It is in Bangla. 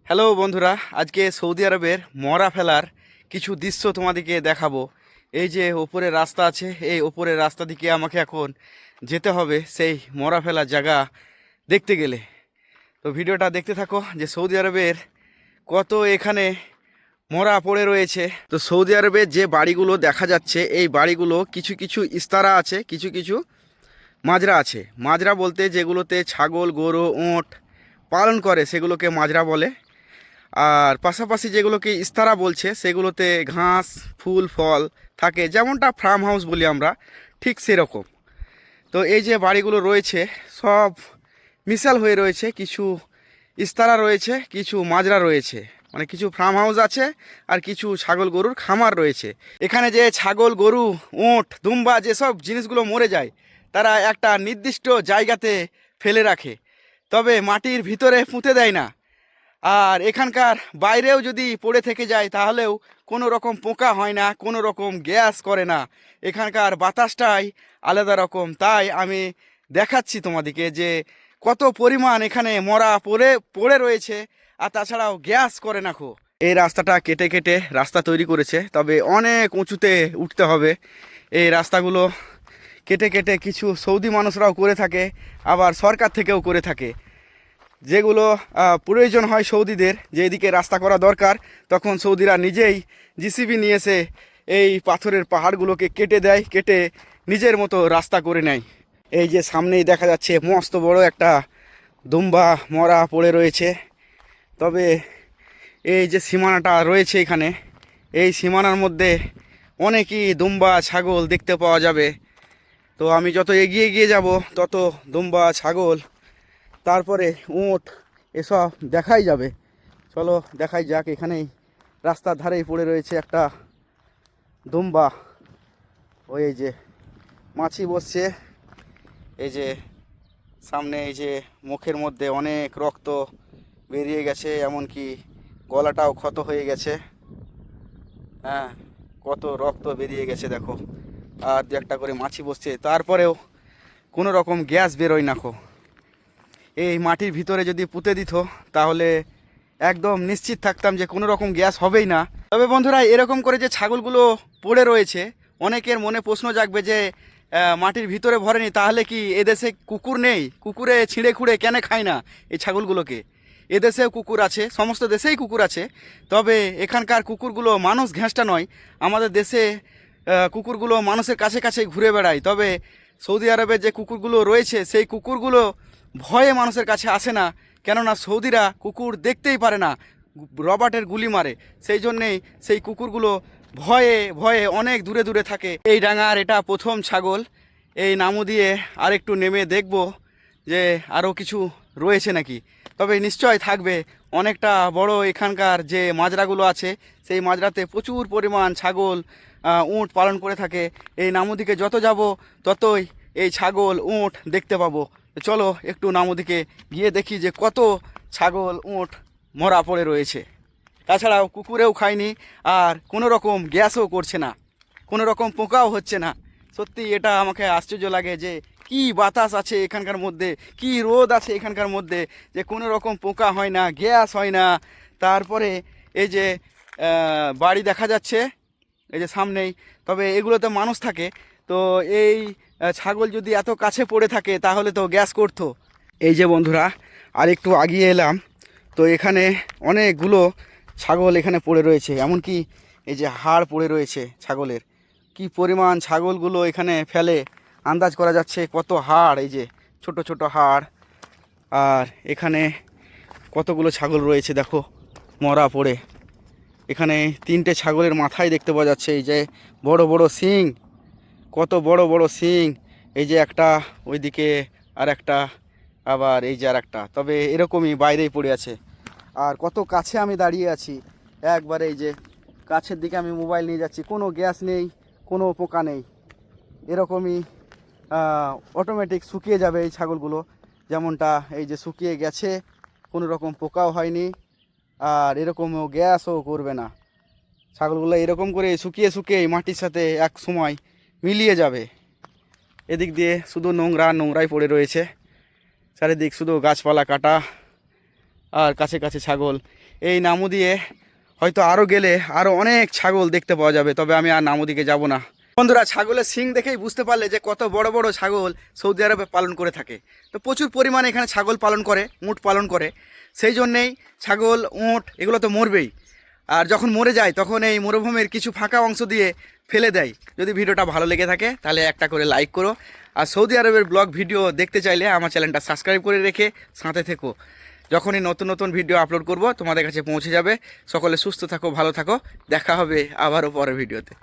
হ্যালো বন্ধুরা, আজকে সৌদি আরবের মরা ফেলার কিছু দৃশ্য তোমাদেরকে দেখাবো। এই যে ওপরের রাস্তা আছে, এই ওপরের রাস্তা দিকে আমাকে এখন যেতে হবে সেই মরা ফেলার জায়গা দেখতে গেলে। তো ভিডিওটা দেখতে থাকো যে সৌদি আরবের কত এখানে মরা পড়ে রয়েছে। তো সৌদি আরবের যে বাড়িগুলো দেখা যাচ্ছে, এই বাড়িগুলো কিছু কিছু ইস্তারা আছে, কিছু কিছু মাজরা আছে। মাজরা বলতে যেগুলোতে ছাগল গরু উট পালন করে সেগুলোকে মাজরা বলে। আর পাশাপাশি যেগুলোকে ইস্তারা বলছে সেগুলোতে ঘাস ফুল ফল থাকে, যেমনটা ফার্ম হাউস বলি আমরা, ঠিক সেরকম। তো এই যে বাড়িগুলো রয়েছে সব মিশাল হয়ে রয়েছে, কিছু ইস্তারা রয়েছে, কিছু মাজরা রয়েছে, মানে কিছু ফার্ম হাউস আছে আর কিছু ছাগল গরুর খামার রয়েছে। এখানে যে ছাগল গরু উট দুম্বা যেসব জিনিসগুলো মরে যায় তারা একটা নির্দিষ্ট জায়গাতে ফেলে রাখে, তবে মাটির ভিতরে পুঁতে দেয় না। আর এখানকার বাইরেও যদি পড়ে থেকে যায় তাহলেও কোনো রকম পোকা হয় না, কোনো রকম গ্যাস করে না। এখানকার বাতাসটাই আলাদা রকম। তাই আমি দেখাচ্ছি তোমাদেরকে যে কত পরিমাণ এখানে মরা পড়ে পড়ে রয়েছে, আর তাছাড়াও গ্যাস করে না খো। এই রাস্তাটা কেটে কেটে রাস্তা তৈরি করেছে, তবে অনেক উঁচুতে উঠতে হবে। এই রাস্তাগুলো কেটে কেটে কিছু সৌদি মানুষরাও করে থাকে, আবার সরকার থেকেও করে থাকে। যেগুলো প্রয়োজন হয় সৌদিদের, যে এদিকে রাস্তা করা দরকার, তখন সৌদিরা নিজেই জিসিবি নিয়ে এসে এই পাথরের পাহাড়গুলোকে কেটে দেয়, কেটে নিজের মতো রাস্তা করে নেয়। এই যে সামনেই দেখা যাচ্ছে মস্ত বড় একটা দুম্বা মরা পড়ে রয়েছে। তবে এই যে সীমানাটা রয়েছে এখানে, এই সীমানার মধ্যে অনেকই দুম্বা ছাগল দেখতে পাওয়া যাবে। তো আমি যত এগিয়ে গিয়ে যাব তত দুম্বা ছাগল তারপরে উট এসব দেখাই যাবে। চলো দেখাই যাক। এখানেই রাস্তার ধারেই পড়ে রয়েছে একটা দুম্বা। ওই এই যে মাছি বসছে, এই যে সামনে এই যে মুখের মধ্যে অনেক রক্ত বেরিয়ে গেছে, এমনকি গলাটাও ক্ষত হয়ে গেছে। হ্যাঁ, কত রক্ত বেরিয়ে গেছে দেখো। আর দু একটা করে মাছি বসছে, তারপরেও কোনো রকম গ্যাস বেরোয় না খো। এই মাটির ভিতরে যদি পুঁতে দিত তাহলে একদম নিশ্চিত থাকতাম যে কোনো রকম গ্যাস হবেই না। তবে বন্ধুরা, এরকম করে যে ছাগলগুলো পড়ে রয়েছে, অনেকের মনে প্রশ্ন জাগবে যে মাটির ভিতরে ভরেনি, তাহলে কি এদেশে কুকুর নেই? কুকুরে ছিঁড়ে খুঁড়ে কেন খায় না এই ছাগলগুলোকে? এদেশেও কুকুর আছে, সমস্ত দেশেই কুকুর আছে, তবে এখানকার কুকুরগুলো মানুষ ঘেঁষটা নয়। আমাদের দেশে কুকুরগুলো মানুষের কাছে কাছেই ঘুরে বেড়ায়, তবে সৌদি আরবের যে কুকুরগুলো রয়েছে সেই কুকুরগুলো ভয়ে মানুষের কাছে আসে না, কেননা সৌদিরা কুকুর দেখতেই পারে না, রবার্টের গুলি মারে। সেই জন্যেই সেই কুকুরগুলো ভয়ে ভয়ে অনেক দূরে দূরে থাকে। এই ডাঙার এটা প্রথম ছাগল। এই নামু দিয়ে আরেকটু নেমে দেখব যে আরও কিছু রয়েছে নাকি। তবে নিশ্চয় থাকবে, অনেকটা বড় এখানকার যে মাজরাগুলো আছে সেই মাজরাতে প্রচুর পরিমাণ ছাগল উট পালন করে থাকে। এই নামুদিকে যত যাব ততই এই ছাগল উট দেখতে পাবো। চলো একটু নামুদিকে গিয়ে দেখি যে কত ছাগল উট মরা পড়ে রয়েছে। তাছাড়াও কুকুরেও খায়নি, আর কোনো রকম গ্যাসও করছে না, কোনো রকম পোকাও হচ্ছে না। সত্যি এটা আমাকে আশ্চর্য লাগে যে কি বাতাস আছে এখানকার মধ্যে, কি রোদ আছে এখানকার মধ্যে, যে কোনো রকম পোকা হয় না, গ্যাস হয় না। তারপরে এই যে বাড়ি দেখা যাচ্ছে এই যে সামনেই, তবে এগুলোতে মানুষ থাকে। তো এই ছাগল যদি এত কাছে পড়ে থাকে তাহলে তো গ্যাস করতো। এই যে বন্ধুরা, আর একটু আগিয়ে এলাম, তো এখানে অনেকগুলো ছাগল এখানে পড়ে রয়েছে, এমনকি এই যে হাড় পড়ে রয়েছে ছাগলের। কি পরিমাণ ছাগলগুলো এখানে ফেলে আন্দাজ করা যাচ্ছে, কত হাড়, এই যে ছোট ছোট হাড়। আর এখানে কতগুলো ছাগল রয়েছে দেখো মরা পড়ে। এখানে তিনটে ছাগলের মাথায় দেখতে পাওয়া যাচ্ছে, এই যে বড় বড় শিং, কত বড় বড় শিং। এই যে একটা, ওইদিকে আর একটা, আবার এই যে আর একটা, তবে এরকমই বাইরেই পড়ে আছে। আর কত কাছে আমি দাঁড়িয়ে আছি, একবারে এই যে কাছের দিকে আমি মোবাইল নিয়ে যাচ্ছি, কোনো গ্যাস নেই, কোনো পোকা নেই। এরকমই অটোমেটিক শুকিয়ে যাবে এই ছাগলগুলো, যেমনটা এই যে শুকিয়ে গেছে, কোনো রকম পোকাও হয়নি, আর এরকমও গ্যাসও করবে না। ছাগলগুলো এরকম করে শুকিয়ে শুকিয়ে মাটির সাথে এক সময় মিলিয়ে যাবে। এদিক দিয়ে শুধু নোংরা নোংরাই পড়ে রয়েছে, চারিদিক শুধু গাছপালা কাটা। আর কাছে কাছে ছাগল। এই নামু দিয়ে হয়তো আরও গেলে আরও অনেক ছাগল দেখতে পাওয়া যাবে, তবে আমি আর নামু দিকে যাব না। বন্ধুরা, ছাগলের শিং দেখেই বুঝতে পারলে যে কত বড় বড় ছাগল সৌদি আরবে পালন করে থাকে। তো প্রচুর পরিমাণে এখানে ছাগল পালন করে, উট পালন করে। সেই জন্যেই ছাগল, উট এগুলো তো মরবেই। আর যখন মরে যায় তখন এই মরুভূমির কিছু ফাঁকা অংশ দিয়ে ফেলে দেয়। যদি ভিডিওটা ভালো লেগে থাকে তাহলে একটা করে লাইক করো। আর সৌদি আরবের ব্লগ ভিডিও দেখতে চাইলে আমার চ্যানেলটা সাবস্ক্রাইব করে রেখে সাথে থেকো। যখনই নতুন নতুন ভিডিও আপলোড করব তোমাদের কাছে পৌঁছে যাবে। সকলে সুস্থ থাকো, ভালো থাকো। দেখা হবে আবারও পরের ভিডিওতে।